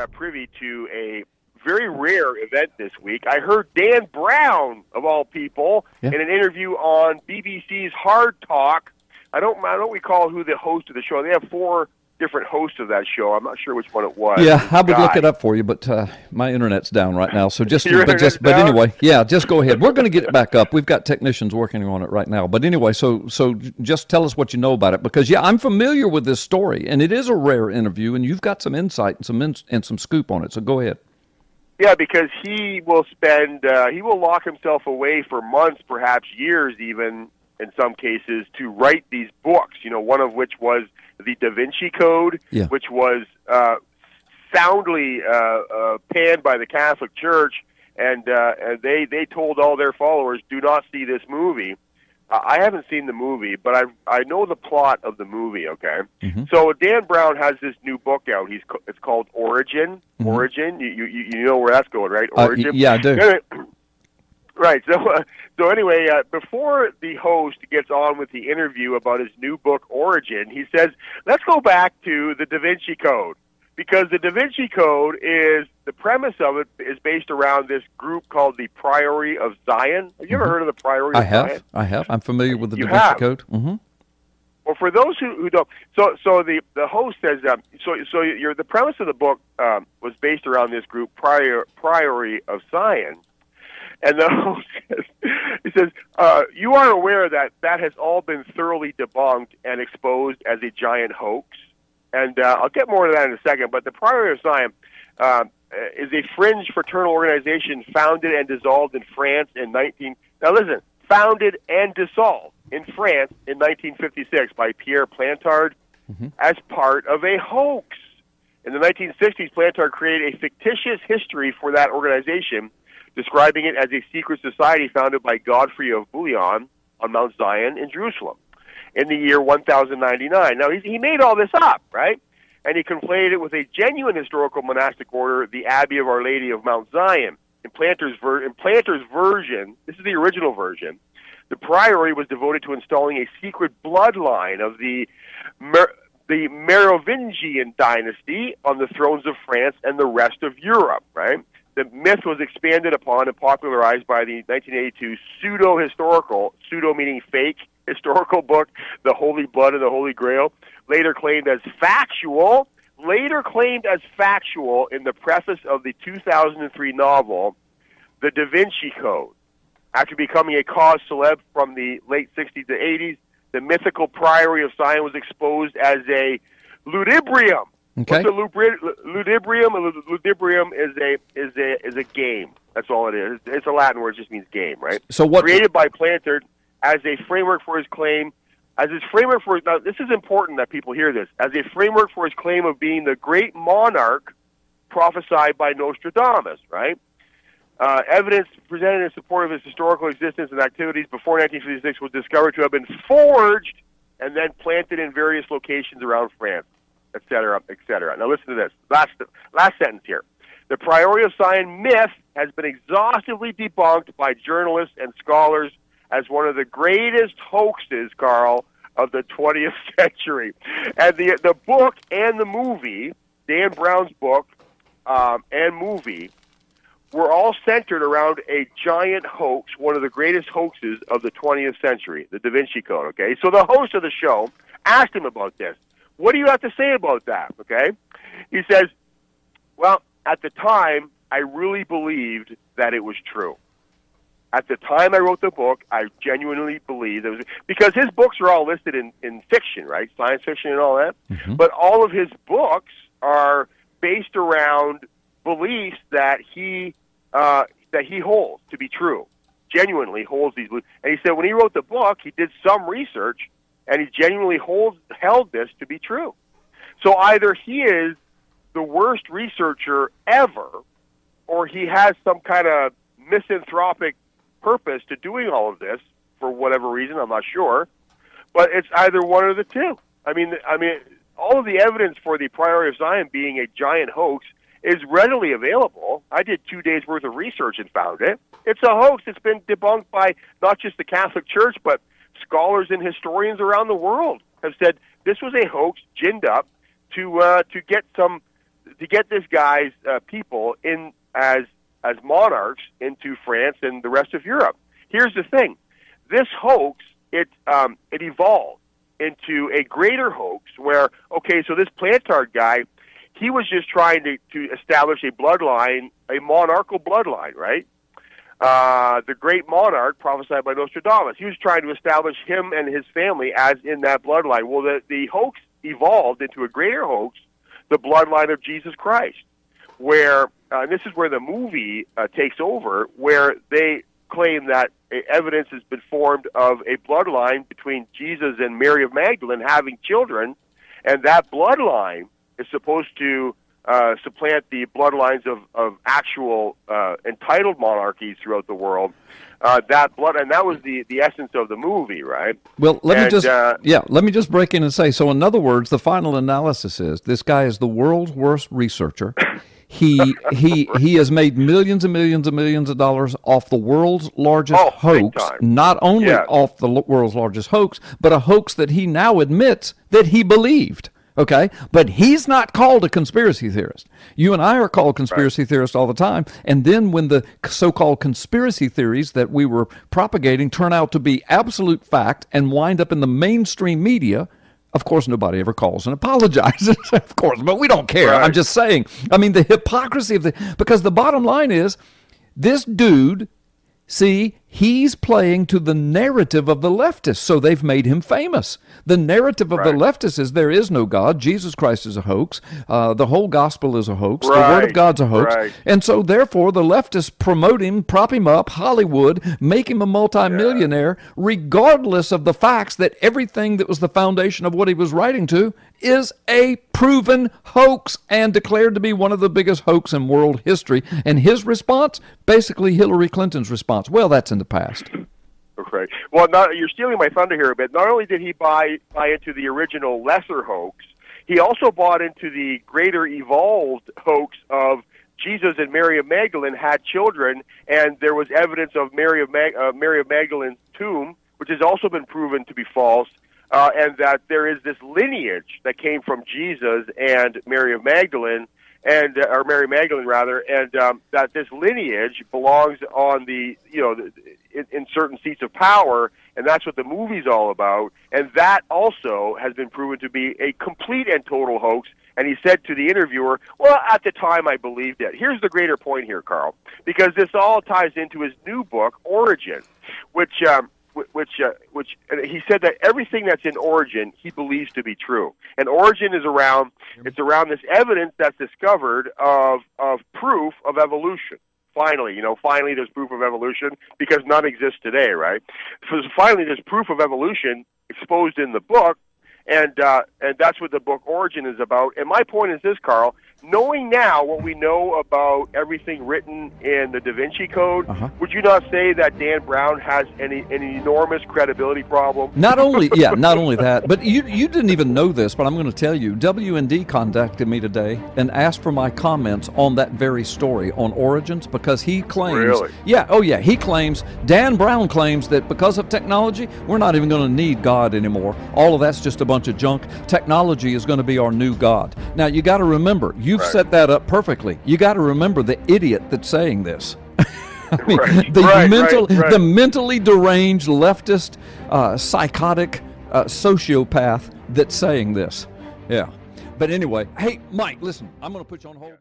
privy to a very rare event this week. I heard Dan Brown, of all people, in an interview on BBC's Hard Talk. I don't recall who the host of the show. They have 4 different hosts of that show. I'm not sure which one it was. Yeah, I would look it up for you, but my internet's down right now. So just anyway, just go ahead. We're going to get it back up. We've got technicians working on it right now. But anyway, so just tell us what you know about it, because I'm familiar with this story, and it is a rare interview, and you've got some insight and some scoop on it. So go ahead. Yeah, because he will lock himself away for months, perhaps years, even in some cases, to write these books. One of which was the Da Vinci Code, which was soundly panned by the Catholic Church, and they told all their followers, do not see this movie. I haven't seen the movie, but I know the plot of the movie, okay? Mm-hmm. So Dan Brown has this new book out. It's called Origin. Mm-hmm. Origin, you know where that's going, right? Origin? Yeah, I do. Right. So anyway, before the host gets on with the interview about his new book, Origin, he says, let's go back to the Da Vinci Code, because the Da Vinci Code the premise of it is based around this group called the Priory of Sion. Have you ever heard of the Priory of Sion? I have. I'm familiar with the Da Vinci Code. Mm-hmm. Well, for those who don't, so the host says, the premise of the book was based around this group, Priory of Sion. And the host says, you are aware that has all been thoroughly debunked and exposed as a giant hoax. And I'll get more to that in a second, but the Priory of Sion is a fringe fraternal organization founded and dissolved in France founded and dissolved in France in 1956 by Pierre Plantard as part of a hoax. In the 1960s, Plantard created a fictitious history for that organization, describing it as a secret society founded by Godfrey of Bouillon on Mount Zion in Jerusalem in the year 1099. Now, he made all this up, right? And he conflated it with a genuine historical monastic order, the Abbey of Our Lady of Mount Zion. In Planter's version, this is the original version, the priory was devoted to installing a secret bloodline of the Merovingian dynasty on the thrones of France and the rest of Europe, right? The myth was expanded upon and popularized by the 1982 pseudo meaning fake, historical book, The Holy Blood and the Holy Grail, later claimed as factual in the preface of the 2003 novel, The Da Vinci Code. After becoming a cause célèbre from the late 60s to 80s, the mythical Priory of Sion was exposed as a ludibrium. Okay. What's a ludibrium? Ludibrium is a game. That's all it is. It's a Latin word. It just means game, right? So what? Created by Plantard as a framework for his claim. Now, this is important that people hear this. As a framework for his claim of being the great monarch prophesied by Nostradamus, right? Evidence presented in support of his historical existence and activities before 1956 was discovered to have been forged and then planted in various locations around France, et cetera, et cetera. Now listen to this. Last sentence here. The Priory of Sion myth has been exhaustively debunked by journalists and scholars as one of the greatest hoaxes, Carl, of the 20th century. And the book and the movie, Dan Brown's book and movie, were all centered around a giant hoax, one of the greatest hoaxes of the 20th century, the Da Vinci Code, okay? So the host of the show asked him about this. What do you have to say about that, okay? He says, well, at the time, I really believed that it was true. At the time I wrote the book, I genuinely believed it was, because his books are all listed in fiction, right? Science fiction and all that. Mm-hmm. But all of his books are based around beliefs that he holds to be true, genuinely holds these beliefs. And he said when he wrote the book, he did some research, and he genuinely held this to be true. So either he is the worst researcher ever, or he has some kind of misanthropic purpose to doing all of this for whatever reason. I'm not sure, but it's either one or the two. I mean, all of the evidence for the Priory of Sion being a giant hoax is readily available. I did 2 days worth of research and found it. It's a hoax. It's been debunked by not just the Catholic Church, but scholars and historians around the world have said this was a hoax ginned up to get some to get this guy's people in as monarchs into France and the rest of Europe. Here's the thing: this hoax it evolved into a greater hoax where, okay, so this Plantard guy, he was just trying to establish a bloodline, a monarchical bloodline, right? The great monarch prophesied by Nostradamus. He was trying to establish him and his family as in that bloodline. Well, the hoax evolved into a greater hoax, the bloodline of Jesus Christ, where, and this is where the movie takes over, where they claim that evidence has been formed of a bloodline between Jesus and Mary of Magdalene having children, and that bloodline is supposed to supplant the bloodlines of actual entitled monarchies throughout the world. That was the essence of the movie, right? Well, let me just break in and say, so in other words, the final analysis is this guy is the world's worst researcher. He has made millions and millions and millions of dollars off the world's largest hoax, not only off the world's largest hoax, but a hoax that he now admits that he believed. Okay, but he's not called a conspiracy theorist. You and I are called conspiracy theorists all the time, and then when the so-called conspiracy theories that we were propagating turn out to be absolute fact and wind up in the mainstream media, of course nobody ever calls and apologizes, of course, but we don't care. Right. I'm just saying, I mean, the hypocrisy of because the bottom line is, this dude, see, he's playing to the narrative of the leftists, so they've made him famous. The narrative of the leftists is there is no God. Jesus Christ is a hoax. The whole gospel is a hoax. The Word of God's a hoax. And so, therefore, the leftists promote him, prop him up, Hollywood, make him a multimillionaire, regardless of the facts that everything that was the foundation of what he was writing to is a proven hoax and declared to be one of the biggest hoax in world history. And his response, basically Hillary Clinton's response, well, that's in the past. Okay. Well, you're stealing my thunder here a bit. Not only did he buy into the original lesser hoax, he also bought into the greater evolved hoax of Jesus and Mary of Magdalene had children, and there was evidence of Mary of Magdalene's tomb, which has also been proven to be false, and that there is this lineage that came from Jesus and Mary of Magdalene, or Mary Magdalene rather, and that this lineage belongs on in certain seats of power, and that's what the movie's all about. And that also has been proven to be a complete and total hoax. And he said to the interviewer, "Well, at the time I believed it." Here's the greater point here, Carl, because this all ties into his new book, Origin, which he said that everything that's in Origin he believes to be true. And Origin is around this evidence that's discovered of proof of evolution. Finally there's proof of evolution, because none exists today, right? So finally there's proof of evolution exposed in the book, and that's what the book Origin is about. And my point is this, Carl: knowing now what we know about everything written in the Da Vinci Code, would you not say that Dan Brown has an enormous credibility problem? Not only that, but you didn't even know this, but I'm going to tell you. WND contacted me today and asked for my comments on that very story on Origins, because he claims, he claims, Dan Brown claims that because of technology, we're not even going to need God anymore. All of that's just a bunch of junk. Technology is going to be our new God. Now, you got to remember, you've set that up perfectly. You got to remember the idiot that's saying this. I mean, the mentally deranged leftist, psychotic sociopath that's saying this. Yeah. But anyway, hey, Mike, listen, I'm going to put you on hold.